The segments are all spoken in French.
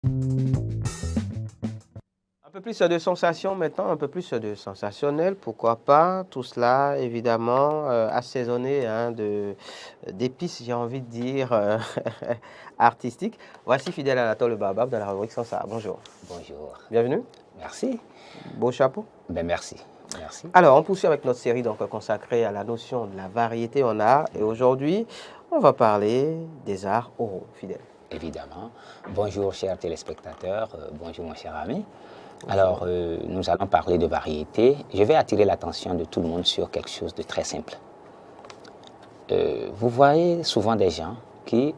Un peu plus de sensations maintenant, un peu plus de sensationnel, pourquoi pas. Tout cela, évidemment, assaisonné hein, d'épices, j'ai envie de dire, artistiques. Voici Fidèle Anatole Baobab dans la rubrique Sans ça. Bonjour. Bonjour. Bienvenue. Merci. Beau chapeau. Ben merci. Merci. Alors, on poursuit avec notre série donc, consacrée à la notion de la variété en art. Et aujourd'hui, on va parler des arts oraux, Fidèle. Évidemment. Bonjour, chers téléspectateurs. Bonjour, mon cher ami. Alors, nous allons parler de variété. Je vais attirer l'attention de tout le monde sur quelque chose de très simple. Vous voyez souvent des gens qui,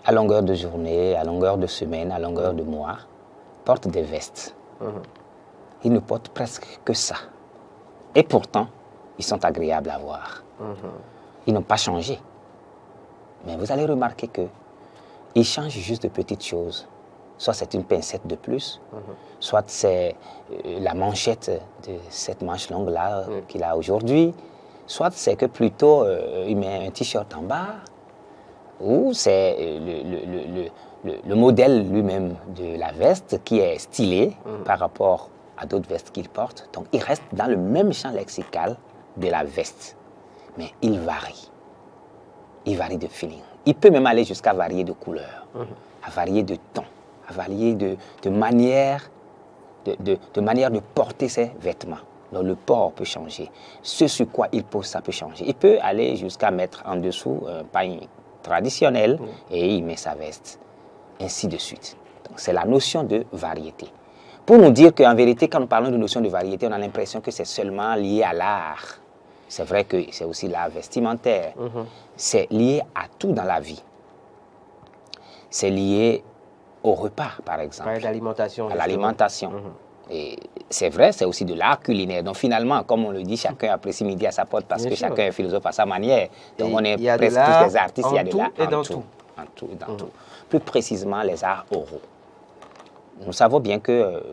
à longueur de journée, à longueur de semaine, à longueur de mois, portent des vestes. Ils ne portent presque que ça. Et pourtant, ils sont agréables à voir. Ils n'ont pas changé. Mais vous allez remarquer qu'ils changent juste de petites choses. Soit c'est une pincette de plus, soit c'est la manchette de cette manche longue-là qu'il a aujourd'hui, soit c'est que plutôt il met un t-shirt en bas, ou c'est le modèle lui-même de la veste qui est stylé par rapport à d'autres vestes qu'il porte. Donc il reste dans le même champ lexical de la veste, mais il varie. Il varie de feeling. Il peut même aller jusqu'à varier de couleur, à varier de ton, à varier de manière de porter ses vêtements. Donc le port peut changer. Ce sur quoi il pose, ça peut changer. Il peut aller jusqu'à mettre en dessous un pagne traditionnel et il met sa veste, ainsi de suite. Donc c'est la notion de variété. Pour nous dire qu'en vérité, quand nous parlons de notion de variété, on a l'impression que c'est seulement lié à l'art. C'est vrai que c'est aussi l'art vestimentaire. C'est lié à tout dans la vie. C'est lié au repas, par exemple. À l'alimentation. À l'alimentation. Et c'est vrai, c'est aussi de l'art culinaire. Donc finalement, comme on le dit, chacun apprécie midi à sa porte parce que chacun est philosophe à sa manière. Donc on est presque tous des artistes, il y a de l'art en tout. En tout et dans tout. Plus précisément, les arts oraux. Nous savons bien que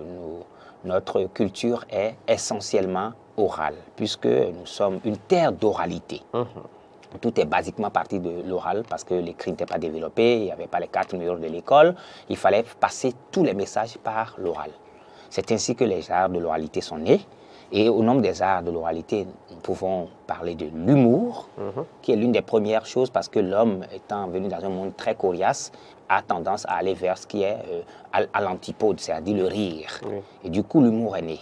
notre culture est essentiellement orale, puisque nous sommes une terre d'oralité. Tout est basiquement parti de l'oral parce que l'écrit n'était pas développé, il n'y avait pas les 4 murs de l'école, il fallait passer tous les messages par l'oral. C'est ainsi que les arts de l'oralité sont nés. Et au nom des arts de l'oralité, nous pouvons parler de l'humour, qui est l'une des premières choses parce que l'homme, étant venu dans un monde très coriace, a tendance à aller vers ce qui est à l'antipode, c'est-à-dire le rire. Et du coup, l'humour est né.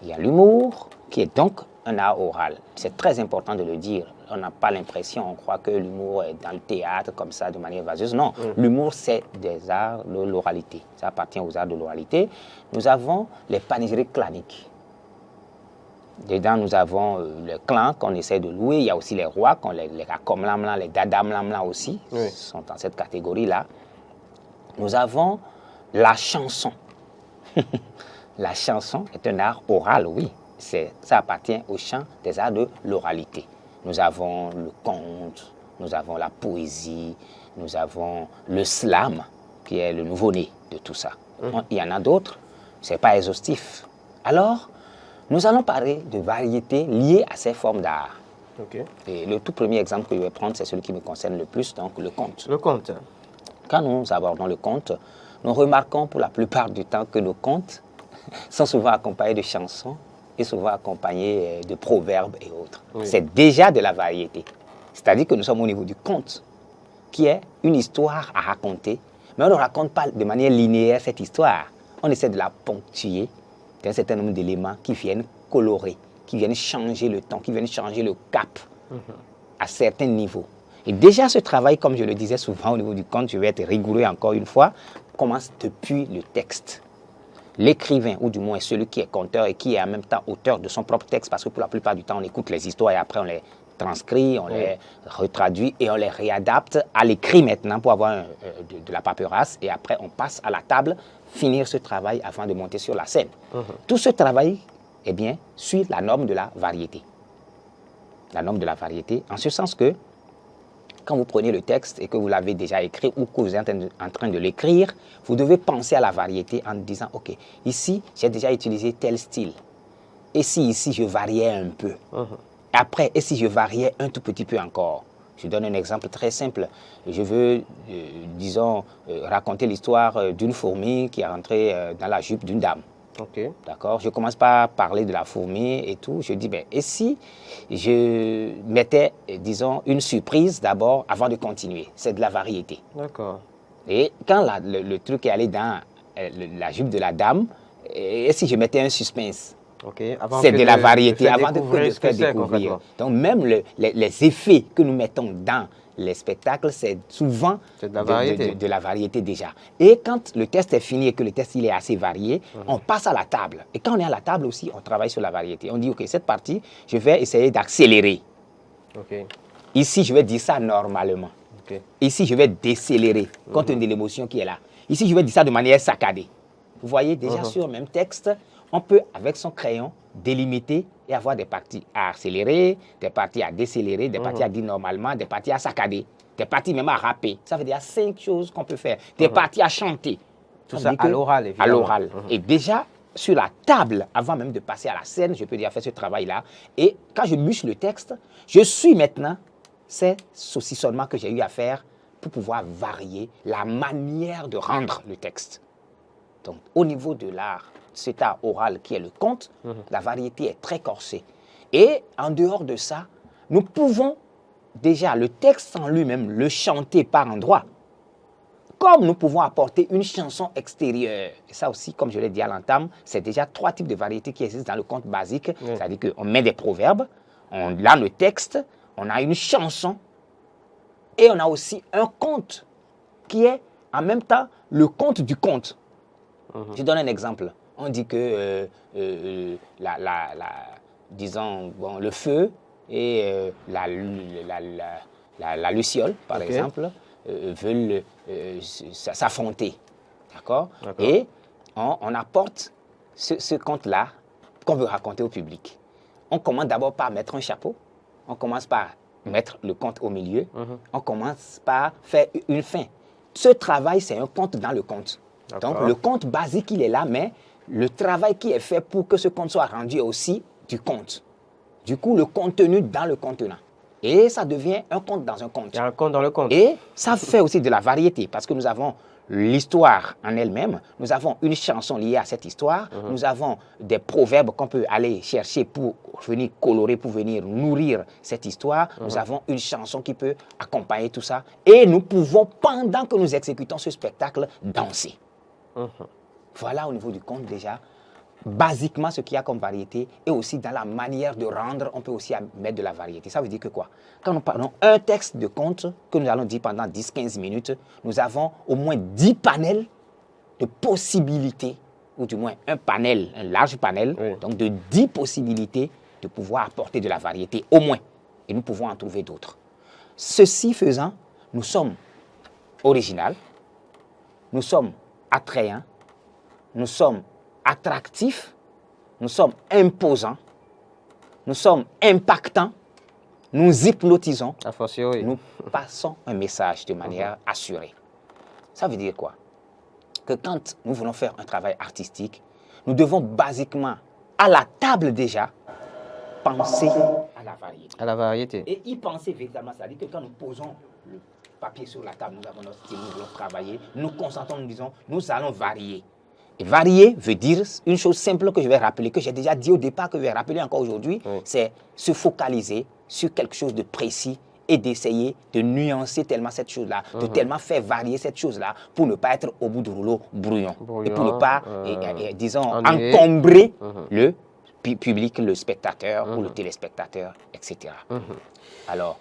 Il y a l'humour qui est donc un art oral. C'est très important de le dire. On n'a pas l'impression, on croit que l'humour est dans le théâtre comme ça, de manière vaseuse. Non, l'humour, c'est des arts de l'oralité. Ça appartient aux arts de l'oralité. Nous avons les panégyriques claniques. Dedans, nous avons les clans qu'on essaie de louer. Il y a aussi les rois, les Rakomlamla, les Dadamlamla aussi, sont dans cette catégorie-là. Nous avons la chanson. La chanson est un art oral, oui. Ça appartient au champ des arts de l'oralité. Nous avons le conte, nous avons la poésie, nous avons le slam, qui est le nouveau-né de tout ça. Il y en a d'autres, ce n'est pas exhaustif. Alors, nous allons parler de variétés liées à ces formes d'art. Et le tout premier exemple que je vais prendre, c'est celui qui me concerne le plus, donc le conte. Le conte. Quand nous abordons le conte, nous remarquons pour la plupart du temps que nos contes sont souvent accompagnés de chansons et souvent accompagnés de proverbes et autres. C'est déjà de la variété. C'est-à-dire que nous sommes au niveau du conte, qui est une histoire à raconter, mais on ne raconte pas de manière linéaire cette histoire. On essaie de la ponctuer d'un certain nombre d'éléments qui viennent colorer, qui viennent changer le ton, qui viennent changer le cap à certains niveaux. Et déjà ce travail, comme je le disais souvent au niveau du conte, je vais être rigoureux encore une fois, commence depuis le texte. L'écrivain, ou du moins celui qui est conteur et qui est en même temps auteur de son propre texte, parce que pour la plupart du temps, on écoute les histoires et après on les transcrit, on les retraduit et on les réadapte à l'écrit maintenant pour avoir de la paperasse. Et après, on passe à la table, finir ce travail avant de monter sur la scène. Tout ce travail, eh bien, suit la norme de la variété. La norme de la variété, en ce sens que quand vous prenez le texte et que vous l'avez déjà écrit ou que vous êtes en train de l'écrire, vous devez penser à la variété en disant, OK, ici, j'ai déjà utilisé tel style. Et si ici, je variais un peu. Après, et si je variais un tout petit peu encore. Je donne un exemple très simple. Je veux, disons, raconter l'histoire d'une fourmi qui est rentrée dans la jupe d'une dame. Okay. D'accord. Je commence par parler de la fourmi et tout. Je dis, ben, et si je mettais, disons, une surprise d'abord avant de continuer? C'est de la variété. D'accord. Et quand le truc est allé dans la jupe de la dame, et si je mettais un suspense? Okay. C'est de la variété avant de faire découvrir. Donc, même les effets que nous mettons dans les spectacles, c'est souvent de la variété déjà. Et quand le test est fini et que le test il est assez varié, on passe à la table. Et quand on est à la table aussi, on travaille sur la variété. On dit, OK, cette partie, je vais essayer d'accélérer. Okay. Ici, je vais dire ça normalement. Okay. Ici, je vais décélérer compte tenu de l'émotion qui est là. Ici, je vais dire ça de manière saccadée. Vous voyez, déjà sur le même texte, on peut, avec son crayon, délimiter et avoir des parties à accélérer, des parties à décélérer, des parties à dire normalement, des parties à saccader, des parties même à rapper. Ça veut dire 5 choses qu'on peut faire. Des parties à chanter. Tout ça à l'oral, évidemment. À l'oral. Et déjà, sur la table, avant même de passer à la scène, je peux déjà faire ce travail-là. Et quand je bûche le texte, je suis maintenant ces saucissonnements que j'ai eu à faire pour pouvoir varier la manière de rendre le texte. Donc, au niveau de l'art, cet art oral qui est le conte, la variété est très corsée. Et en dehors de ça, nous pouvons déjà, le texte en lui-même, le chanter par endroits, comme nous pouvons apporter une chanson extérieure. Et ça aussi, comme je l'ai dit à l'entame, c'est déjà 3 types de variétés qui existent dans le conte basique. C'est-à-dire qu'on met des proverbes, on a le texte, on a une chanson, et on a aussi un conte qui est en même temps le conte du conte. Je donne un exemple. On dit que disons, bon, le feu et la luciole, par exemple, veulent s'affronter. D'accord. Et on apporte ce conte-là qu'on veut raconter au public. On commence d'abord par mettre un chapeau. On commence par mettre le conte au milieu. On commence par faire une fin. Ce travail, c'est un conte dans le conte. Donc, le conte basique, il est là, mais le travail qui est fait pour que ce conte soit rendu est aussi du conte. Du coup, le contenu dans le contenant. Et ça devient un conte dans un conte. Il y a un conte dans le conte. Et ça fait aussi de la variété, parce que nous avons l'histoire en elle-même, nous avons une chanson liée à cette histoire, nous avons des proverbes qu'on peut aller chercher pour venir colorer, pour venir nourrir cette histoire, nous avons une chanson qui peut accompagner tout ça, et nous pouvons, pendant que nous exécutons ce spectacle, danser. Voilà au niveau du conte déjà, basiquement ce qu'il y a comme variété, et aussi dans la manière de rendre, on peut aussi mettre de la variété. Ça veut dire que quoi? Quand nous parlons un texte de conte que nous allons dire pendant 10-15 minutes, nous avons au moins 10 panels de possibilités, ou du moins un panel, un large panel, donc de 10 possibilités de pouvoir apporter de la variété, au moins. Et nous pouvons en trouver d'autres. Ceci faisant, nous sommes originaux, nous sommes attrayants, nous sommes attractifs, nous sommes imposants, nous sommes impactants, nous hypnotisons, nous passons un message de manière assurée. Ça veut dire quoi? Que quand nous voulons faire un travail artistique, nous devons basiquement, à la table déjà, penser à la variété. À la variété. Et y penser véritablement, c'est-à-dire que quand nous posons le papier sur la table, nous avons notre style, nous voulons travailler, nous concentrons, nous disons, nous allons varier. Et varier veut dire une chose simple que je vais rappeler, que j'ai déjà dit au départ, que je vais rappeler encore aujourd'hui, c'est se focaliser sur quelque chose de précis et d'essayer de nuancer tellement cette chose-là, de tellement faire varier cette chose-là pour ne pas être au bout du rouleau brouillon. Et pour ne pas, disons, encombrer le public, le spectateur ou le téléspectateur, etc. Alors,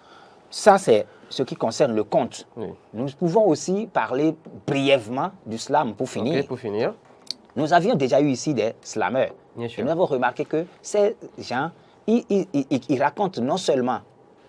ça c'est ce qui concerne le conte. Nous pouvons aussi parler brièvement du slam pour finir. Pour finir. Nous avions déjà eu ici des slammeurs. Et nous avons remarqué que ces gens, ils racontent non seulement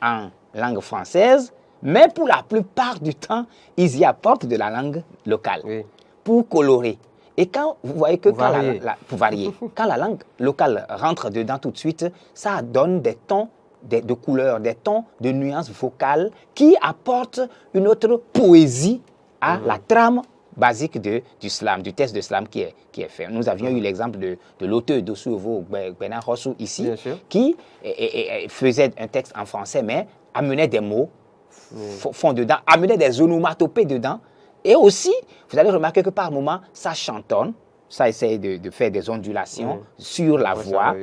en langue française, mais pour la plupart du temps, ils y apportent de la langue locale pour colorer. Et quand vous voyez que pour varier, quand la langue locale rentre dedans tout de suite, ça donne des tons de couleurs, des tons de nuances vocales qui apportent une autre poésie à la trame basique du slam, du test de slam qui est fait. Nous avions eu l'exemple de l'auteur d'Osuovo, Benan Rossou, ici, qui faisait un texte en français, mais amenait des mots font dedans, amener des onomatopées dedans. Et aussi, vous allez remarquer que par moment, ça chantonne. Ça essaye de faire des ondulations sur la voix.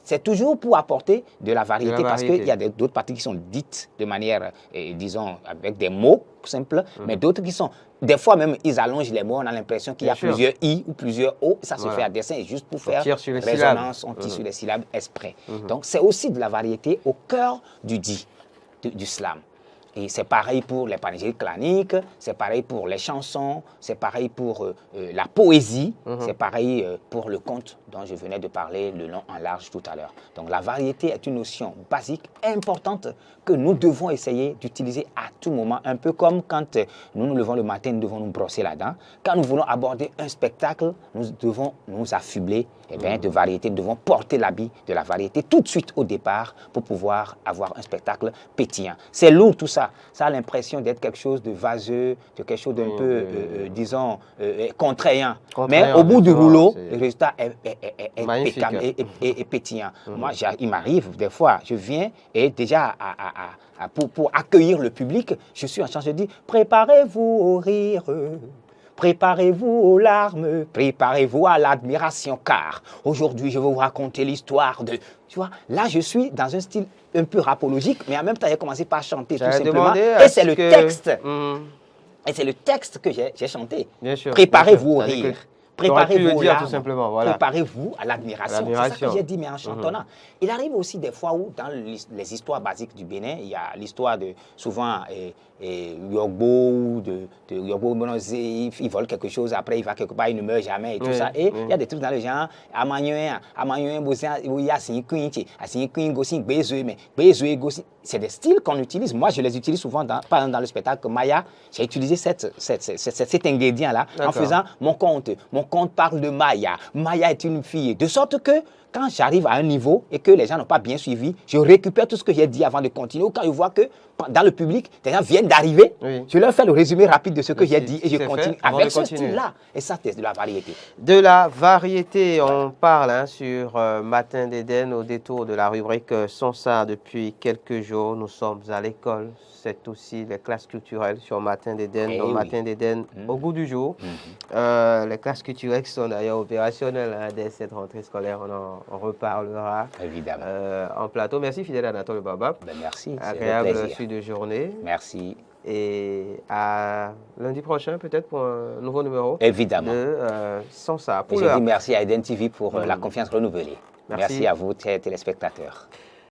C'est toujours pour apporter de la variété, parce qu'il y a d'autres parties qui sont dites de manière, disons, avec des mots simples, mais d'autres qui sont, des fois même, ils allongent les mots, on a l'impression qu'il y a plusieurs I ou plusieurs O, ça se fait à dessein, juste pour faire résonance, on tire sur les syllabes exprès. Donc, c'est aussi de la variété au cœur du dit, du slam. Et c'est pareil pour les panégyriques claniques, c'est pareil pour les chansons, c'est pareil pour la poésie, c'est pareil pour le conte dont je venais de parler le long en large tout à l'heure. Donc la variété est une notion basique, importante, que nous devons essayer d'utiliser à tout moment, un peu comme quand nous nous levons le matin, nous devons nous brosser la dent. Quand nous voulons aborder un spectacle, nous devons nous affubler de variété, nous devons porter l'habit de la variété tout de suite au départ pour pouvoir avoir un spectacle pétillant. C'est lourd tout ça. Ça a l'impression d'être quelque chose de vaseux, de quelque chose d'un peu, disons, contraignant. Mais au bout du rouleau, le résultat est pétillant. Moi, il m'arrive des fois, je viens et déjà pour accueillir le public, je suis en train de dire « Préparez-vous au rire ». Préparez-vous aux larmes, préparez-vous à l'admiration, car aujourd'hui, je vais vous raconter l'histoire de... Tu vois, là, je suis dans un style un peu rapologique, mais en même temps, j'ai commencé par chanter tout simplement. Et c'est le texte. Et c'est le texte que j'ai chanté. Préparez-vous au rire. Préparez-vous au larmes, préparez-vous à l'admiration. C'est ça que j'ai dit, mais en chantonnant. Il arrive aussi des fois où, dans les histoires basiques du Bénin, il y a l'histoire de, souvent, Yogbo, Yogbo Bonozé, il vole quelque chose, après il va quelque part, il ne meurt jamais et tout ça. Et il y a des trucs dans le genre, c'est des styles qu'on utilise. Moi, je les utilise souvent, par exemple, dans le spectacle Maya, j'ai utilisé cet ingrédient-là en faisant mon conte. Mon conte parle de Maya. Maya est une fille. De sorte que, quand j'arrive à un niveau et que les gens n'ont pas bien suivi, je récupère tout ce que j'ai dit avant de continuer. Ou quand je vois que dans le public, des gens viennent d'arriver, je leur fais le résumé rapide de ce que j'ai dit et je continue avec ce style-là. Et ça, c'est de la variété. De la variété, on parle sur Matin d'Éden au détour de la rubrique Sonsa depuis quelques jours. Nous sommes à l'école. C'est aussi les classes culturelles sur Matin d'Éden. Donc, Matin d'Éden au goût du jour. Les classes culturelles qui sont d'ailleurs opérationnelles dès cette rentrée scolaire. On reparlera évidemment en plateau. Merci fidèle Anatole Baba. Merci. Agréable suite de journée. Merci. Et à lundi prochain peut-être pour un nouveau numéro. Évidemment. De Sonsa. Je dis merci à Eden TV pour la confiance renouvelée. Merci à vous téléspectateurs.